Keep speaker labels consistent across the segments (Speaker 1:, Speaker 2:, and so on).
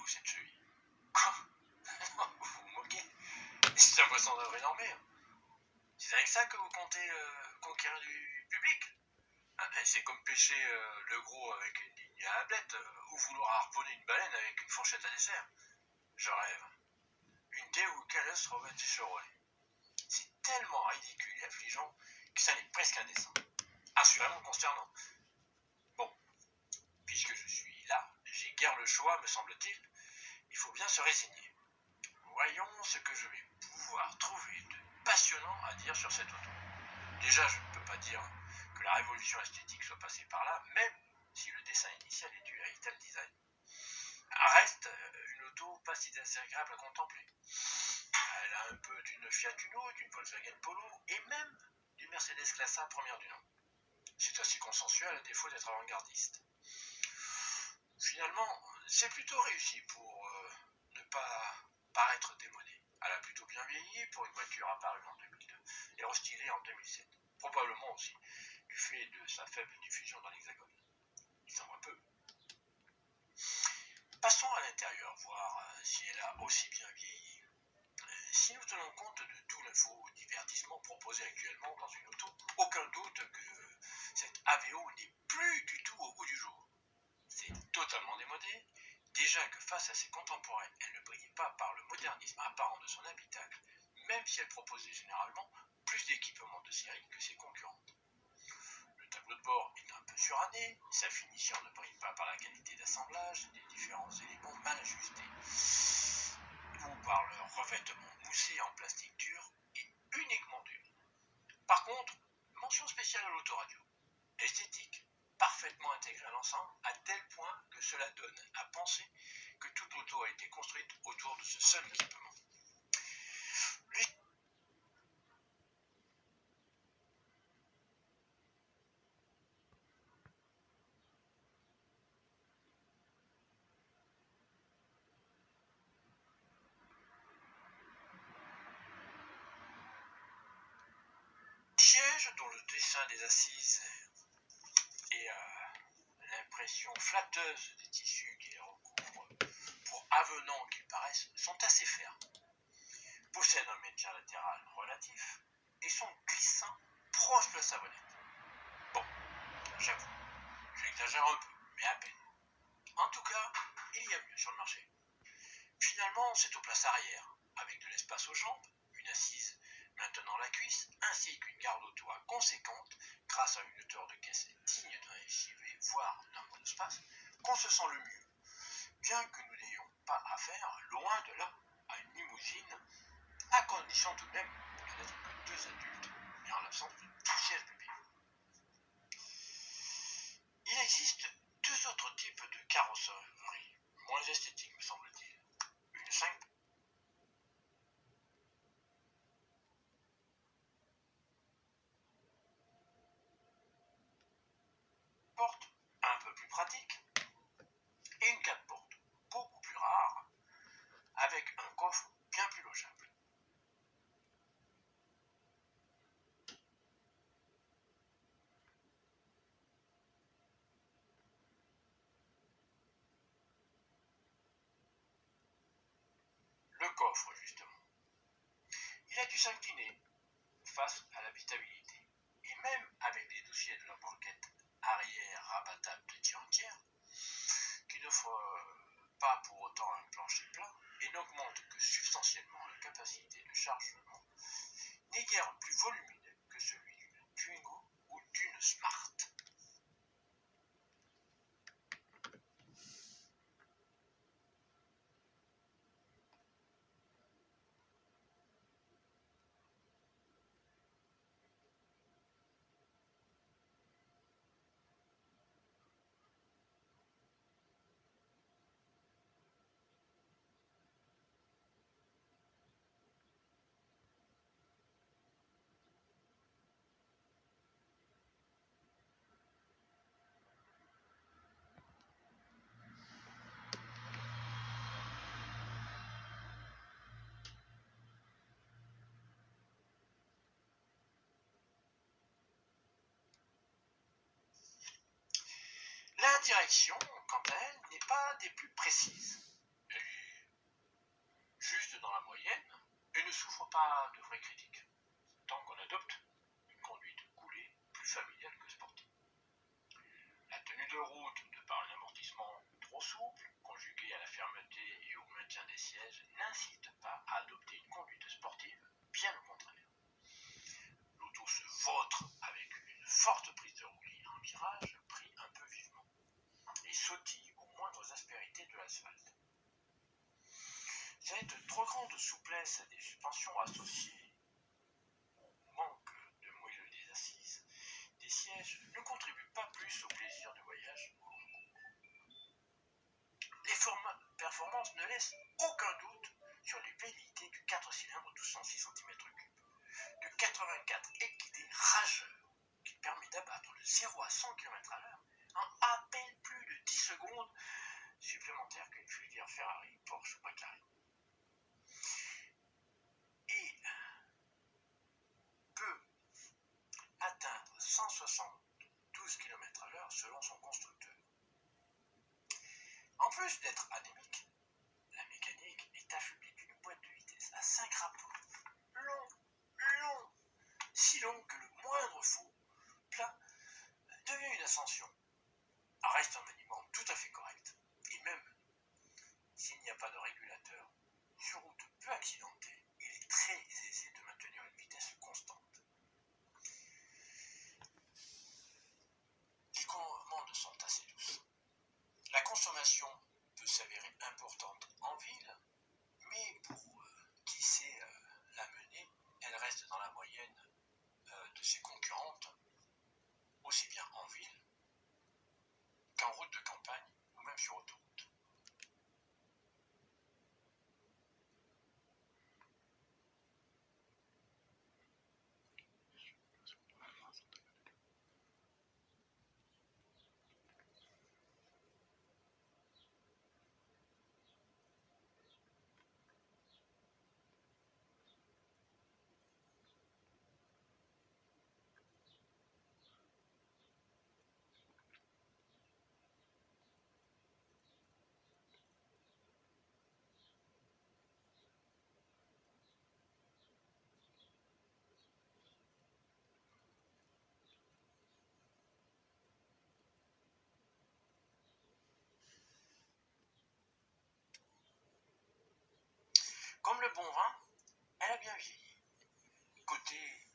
Speaker 1: où cette cheville? Quoi? Vous vous moquez? C'est un poisson d'avril en mer. C'est avec ça que vous comptez conquérir du public? C'est comme pêcher le gros avec une ligne à ablette ou vouloir harponner une baleine avec une fourchette à dessert. Je rêve. Une dé ou calasse revêtue sur Roy. C'est tellement ridicule et affligeant que ça n'est presque indécent. Assurément consternant. Bon, puisque je suis là, j'ai guère le choix, me semble-t-il. Il faut bien se résigner. Voyons ce que je vais pouvoir trouver de passionnant à dire sur cette auto. Déjà, je ne peux pas dire que la révolution esthétique soit passée par là, même si le dessin initial est du Heritage Design. Reste une auto pas si désagréable à contempler. Elle a un peu d'une Fiat Uno, d'une Volkswagen Polo et même d'une Mercedes Classe A première du nom. C'est assez consensuel à défaut d'être avant-gardiste. Finalement, c'est plutôt réussi pour ne pas paraître démodé. Elle a plutôt bien vieilli pour une voiture apparue en 2002 et restylée en 2007. Probablement aussi du fait de sa faible diffusion dans l'Hexagone. Il s'en voit peu. Passons à l'intérieur, voir si elle a aussi bien vieilli. Si nous tenons compte de tout le faux divertissement proposé actuellement dans une auto, aucun doute que cette AVO n'est plus du tout au goût du jour. C'est totalement démodé. Déjà que face à ses contemporaines, elle ne brillait pas par le modernisme apparent de son habitacle, même si elle proposait généralement plus d'équipements de série que ses concurrentes. Le tableau de bord est un peu suranné, sa finition ne brille pas par la qualité d'assemblage des différents éléments mal ajustés, ou par leur revêtement moussé en plastique dur et uniquement dur. Par contre, mention spéciale à l'autoradio. Esthétique, parfaitement intégrée à l'ensemble, à tel point que cela donne à penser que toute l'auto a été construite autour de ce seul équipement. Siège dont le dessin des assises et l'impression flatteuse des tissus qui les recouvrent, pour avenants qu'ils paraissent, sont assez fermes. Possèdent un maintien latéral relatif et sont glissants proches de la savonnette. Bon, j'avoue, j'exagère un peu, mais à peine. En tout cas, il y a mieux sur le marché. Finalement, c'est aux places arrière, avec de l'espace aux jambes, une assise maintenant la cuisse, ainsi qu'une garde au toit conséquente, grâce à une hauteur de caisse digne d'un SUV, voire d'un monospace, qu'on se sent le mieux. Bien que nous n'ayons pas affaire, loin de là, à une limousine, à condition tout de même de n'être que deux adultes, et en l'absence de tout siège bébé. Il existe deux autres types de carrosserie, moins esthétiques me semble-t-il. Une 5 portes, un peu plus pratique, et une 4 portes, beaucoup plus rare, avec un coffre bien plus logeable. Le coffre, justement. Il a dû s'incliner face à l'habitabilité, et même avec les dossiers de la banquette arrière rabattable de tir entière, qui n'offre pas pour autant un plancher plat et n'augmente que substantiellement la capacité de chargement, n'est guère plus volumineux que celui d'une Twingo ou d'une Smart. La direction, quant à elle, n'est pas des plus précises. Elle ne souffre pas de vraies critiques, tant qu'on adopte une conduite coulée plus familiale que sportive. La tenue de route, de par un amortissement trop souple, conjugué à la fermeté et au maintien des sièges, n'incite pas à adopter une conduite sportive, bien au contraire. L'auto se vautre avec une forte prise de roulis en virage pris un peu vivement et sautille aux moindres aspérités de l'asphalte. Cette trop grande souplesse des suspensions associée au manque de moelleux des assises des sièges ne contribue pas plus au plaisir de voyage. Les performances ne laissent aucun doute sur les velléités du 4 cylindres 1206 cm3 de 84 équidés rageurs qui permet d'abattre de 0 à 100 km/h en à peine plus de 10 secondes supplémentaires qu'une fluvière Ferrari, Porsche ou McLaren. Et peut atteindre 172 km/h selon son constructeur. En plus d'être anémique, la mécanique est affublée d'une boîte de vitesse à 5 rapports, long, si long que le moindre faux plat devient une ascension. Reste un maniement tout à fait correct, et même s'il n'y a pas de régulateur, sur route peu accidentée, il est très aisé de maintenir une vitesse constante. Les commandes sont assez douces. La consommation peut s'avérer importante en ville, mais pour qui sait la mener, elle reste dans la moyenne de ses concurrentes, aussi bien en ville qu'en route de campagne ou même sur autoroute. Comme le bon vin, elle a bien vieilli. Côté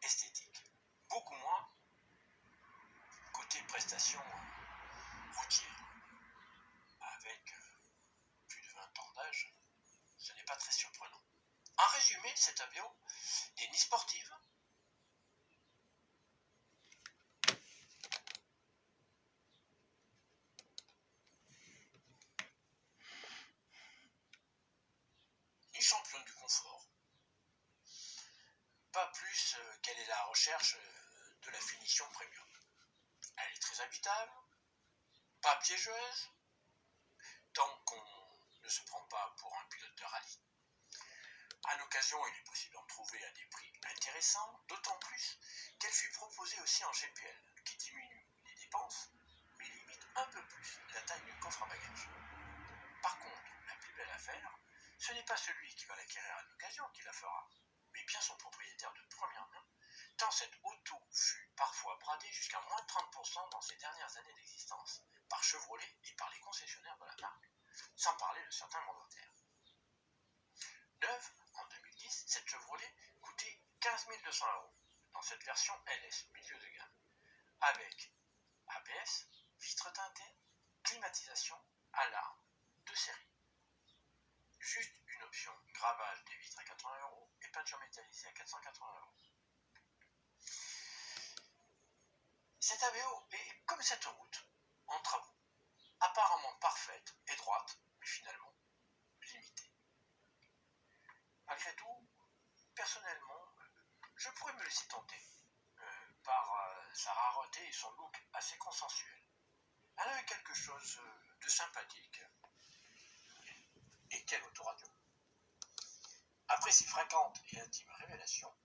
Speaker 1: esthétique, beaucoup moins côté prestations routières. Avec plus de 20 ans d'âge, ce n'est pas très surprenant. En résumé, cet avion n'est ni sportive, ni championne du confort, pas plus qu'elle est la recherche de la finition premium. Elle est très habitable, pas piégeuse, tant qu'on ne se prend pas pour un pilote de rallye. À l'occasion, il est possible d'en trouver à des prix intéressants, d'autant plus qu'elle fut proposée aussi en GPL, qui diminue les dépenses, mais limite un peu plus la taille du coffre à bagages. Par contre, la plus belle affaire, ce n'est pas celui qui va l'acquérir à l'occasion qui la fera, mais bien son propriétaire de première main, tant cette auto fut parfois bradée jusqu'à moins de 30% dans ses dernières années d'existence, par Chevrolet et par les concessionnaires de la marque, sans parler de certains mandataires. Neuve, en 2010, cette Chevrolet coûtait 15 200 € dans cette version LS milieu de gamme, avec ABS, vitres teintées, climatisation, alarme, de série. Juste une option gravage des vitres à 80 € et peinture métallisée à 480 €. Cette AVO est comme cette route, en travaux, apparemment parfaite et droite, mais finalement limitée. Malgré tout, personnellement, je pourrais me laisser tenter par sa rareté et son look assez consensuel. Elle avait quelque chose de sympathique. Et quelle autoradio! Après ces fréquentes et intimes révélations,